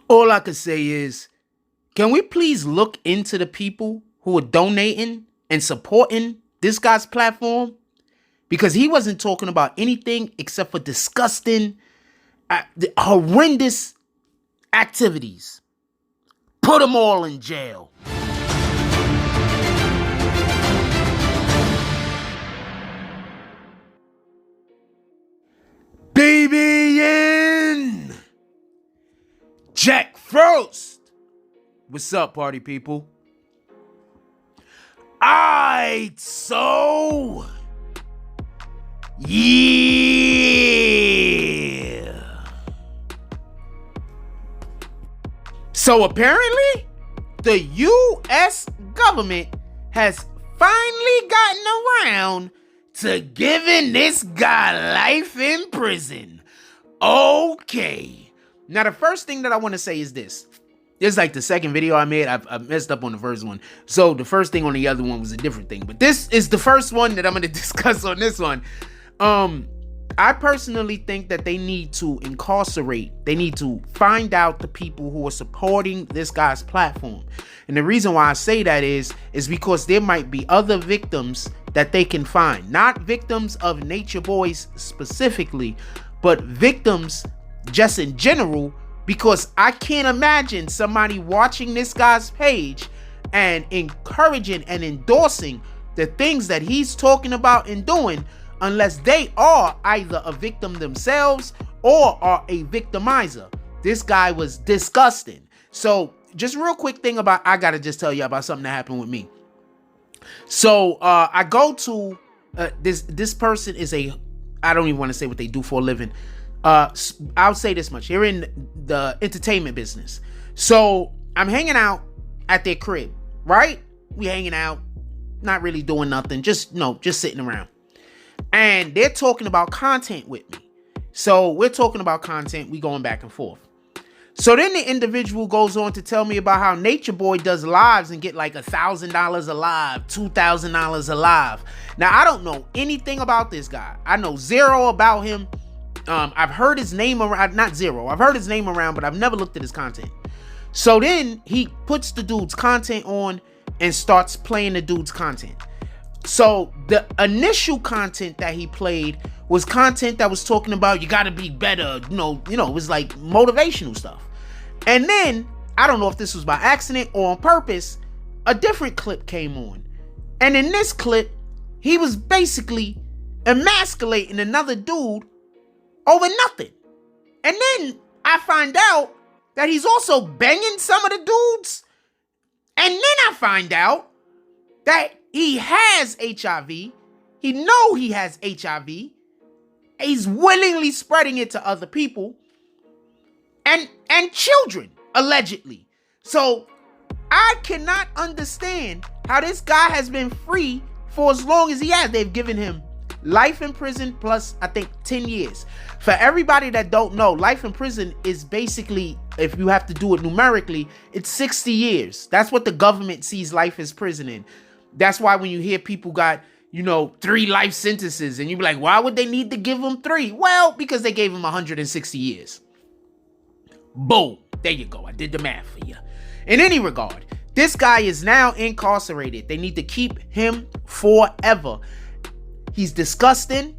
All I could say is, can we please look into the people who are donating and supporting this guy's platform? Because he wasn't talking about anything except for disgusting, horrendous activities. Put them all in jail. BBN Jack Frost. What's up, party people? Alright, so yeah. So apparently, the U.S. government has finally gotten around to giving this guy life in prison. Okay. Now, the first thing that I want to say is this. This is like the second video I made. I messed up on the first one. So the first thing on the other one was a different thing. But this is the first one that I'm going to discuss on this one. I personally think that they need to incarcerate. They need to find out the people who are supporting this guy's platform. And the reason why I say that is because there might be other victims that they can find. Not victims of Nature Boys specifically, but victims just in general. Because I can't imagine somebody watching this guy's page and encouraging and endorsing the things that he's talking about and doing unless they are either a victim themselves or are a victimizer. This guy was disgusting. So just real quick thing about, I gotta just tell you about something that happened with me. So I go to this person is I don't even want to say what they do for a living. I'll say this much. They're in the entertainment business. So I'm hanging out at their crib, right? We hanging out, not really doing nothing, just sitting around. And they're talking about content with me. So we're talking about content, we going back and forth. So then the individual goes on to tell me about how Nature Boy does lives and get like $1,000 a live, $2,000 a live. Now, I don't know anything about this guy. I know zero about him. I've heard his name around, not zero. I've heard his name around, but I've never looked at his content. So then he puts the dude's content on and starts playing the dude's content. So the initial content that he played was content that was talking about you gotta be better, it was like motivational stuff. And then, I don't know if this was by accident or on purpose, a different clip came on. And in this clip, he was basically emasculating another dude over nothing. And then I find out that he's also banging some of the dudes. And then I find out that he has HIV. He know he has HIV. He's willingly spreading it to other people and children, allegedly. So I cannot understand how this guy has been free for as long as he has. They've given him life in prison plus, I think, 10 years. For everybody that don't know, life in prison is basically, if you have to do it numerically, it's 60 years. That's what the government sees life as prison in. That's why when you hear people got, 3 life sentences and you be like, why would they need to give them 3? Well, because they gave him 160 years. Boom. There you go. I did the math for you. In any regard, this guy is now incarcerated. They need to keep him forever. He's disgusting.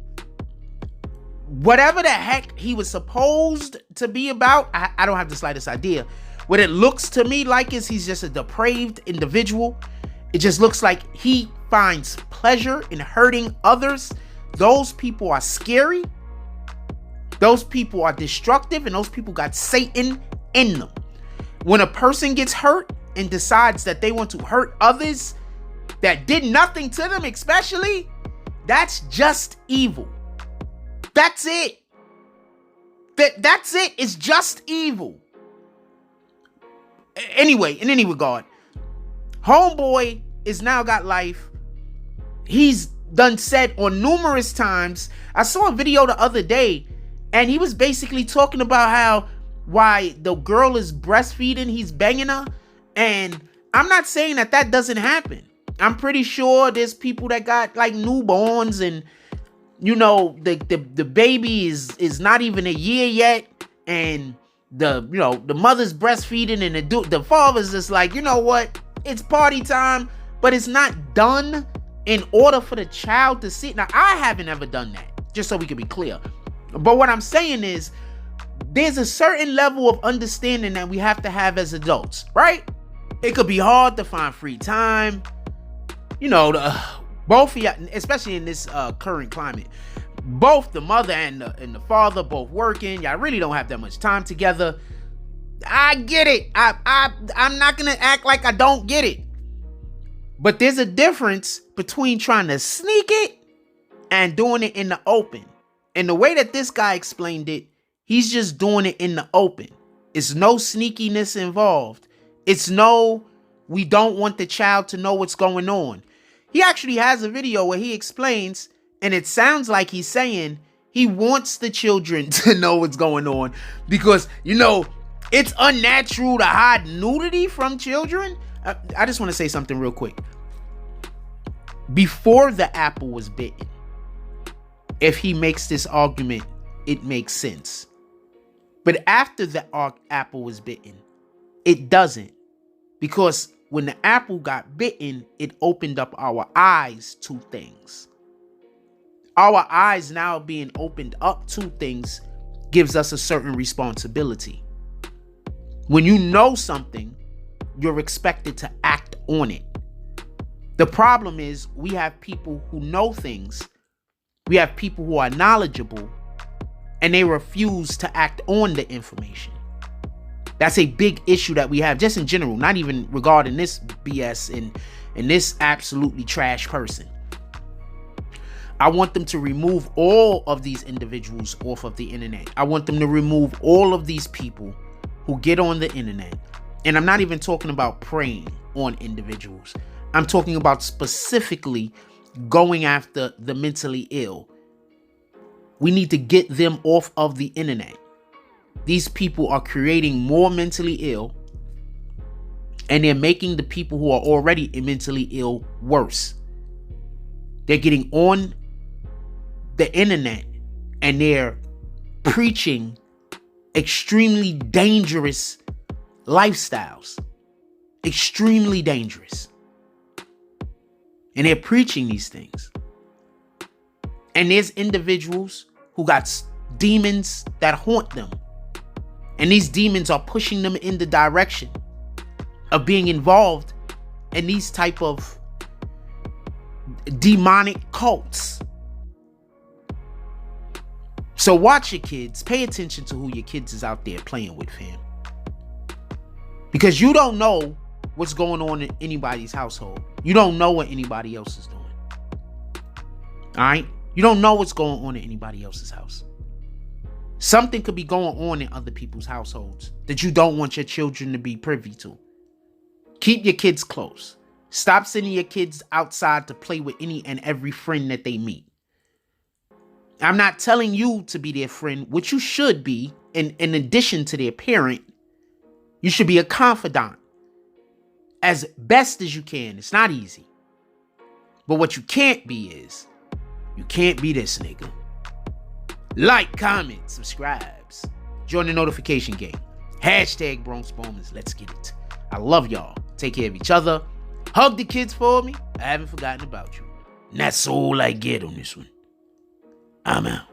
Whatever the heck he was supposed to be about, I don't have the slightest idea. What it looks to me like is he's just a depraved individual. It just looks like he finds pleasure in hurting others. Those people are scary. Those people are destructive, and those people got Satan in them. When a person gets hurt and decides that they want to hurt others that did nothing to them, especially, that's just evil. That's it. That's it. It's just evil. Anyway, in any regard, homeboy is now got life. He's done said on numerous times. I saw a video the other day, and he was basically talking about why the girl is breastfeeding, he's banging her. And I'm not saying that doesn't happen. I'm pretty sure there's people that got like newborns and the baby is not even a year yet, and the mother's breastfeeding and the father's just like, you know what? It's party time, but it's not done in order for the child to see. Now, I haven't ever done that, just so we can be clear. But what I'm saying is, there's a certain level of understanding that we have to have as adults, right? It could be hard to find free time. Both of y'all, especially in this current climate, both the mother and the father both working. Y'all really don't have that much time together. I get it. I'm not gonna act like I don't get it. But there's a difference between trying to sneak it and doing it in the open. And the way that this guy explained it, he's just doing it in the open. It's no sneakiness involved. It's no, we don't want the child to know what's going on. He actually has a video where he explains, and it sounds like he's saying he wants the children to know what's going on because, it's unnatural to hide nudity from children. I just want to say something real quick. Before the apple was bitten, if he makes this argument, it makes sense. But after the apple was bitten, it doesn't. Because when the apple got bitten, it opened up our eyes to things. Our eyes now being opened up to things gives us a certain responsibility. When you know something, you're expected to act on it. The problem is we have people who know things. We have people who are knowledgeable and they refuse to act on the information. That's a big issue that we have just in general, not even regarding this BS and this absolutely trash person. I want them to remove all of these individuals off of the internet. I want them to remove all of these people who get on the internet. And I'm not even talking about preying on individuals. I'm talking about specifically going after the mentally ill. We need to get them off of the internet. These people are creating more mentally ill, and they're making the people who are already mentally ill worse. They're getting on the internet and they're preaching extremely dangerous lifestyles. Extremely dangerous. And they're preaching these things. And there's individuals who got demons that haunt them. And these demons are pushing them in the direction of being involved in these type of demonic cults. So watch your kids. Pay attention to who your kids is out there playing with, fam. Because you don't know what's going on in anybody's household. You don't know what anybody else is doing. All right? You don't know what's going on in anybody else's house. Something could be going on in other people's households that you don't want your children to be privy to. Keep your kids close. Stop sending your kids outside to play with any and every friend that they meet. I'm not telling you to be their friend, which you should be. In addition to their parent, you should be a confidant as best as you can. It's not easy. But what you can't be is, you can't be this nigga. Like, comment, subscribes. Join the notification game. Hashtag Bronx Bombers. Let's get it. I love y'all. Take care of each other. Hug the kids for me. I haven't forgotten about you. And that's all I get on this one. I'm out.